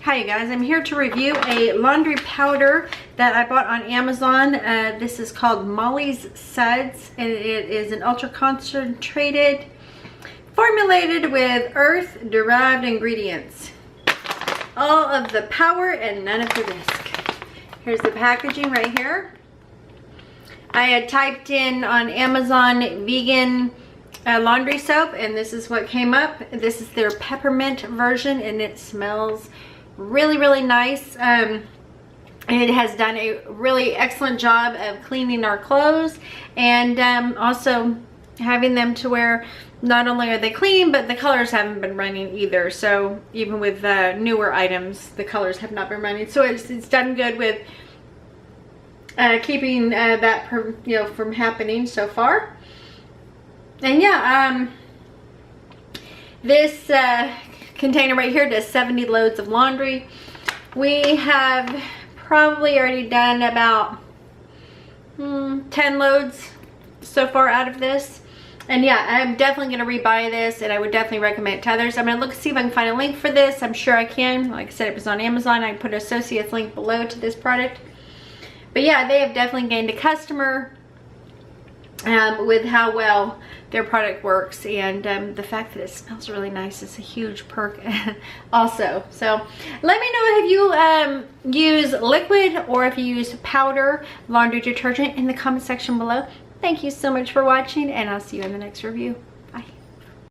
Hi you guys, I'm here to review a laundry powder that I bought on Amazon. This is called Molly's Suds, and it is an ultra concentrated, formulated with earth-derived ingredients. All of the power and none of the risk. Here's the packaging right here. I had typed in on Amazon vegan laundry soap, and this is what came up. This is their peppermint version, and it smells really nice. It has done a really excellent job of cleaning our clothes, and also having them to where not only are they clean, but the colors haven't been running either. So even with newer items, the colors have not been running. So it's done good with keeping that from happening so far. And yeah, this container right here does 70 loads of laundry. We have probably already done about 10 loads so far out of this. And yeah, I'm definitely going to rebuy this, and I would definitely recommend it to others. I'm going to see if I can find a link for this. I'm sure I can. Like I said, it was on Amazon. I put an associate's link below to this product. But yeah, they have definitely gained a customer with how well their product works, and the fact that it smells really nice is a huge perk also. So let me know if you use liquid or if you use powder laundry detergent in the comment section below. Thank you so much for watching, and I'll see you in the next review.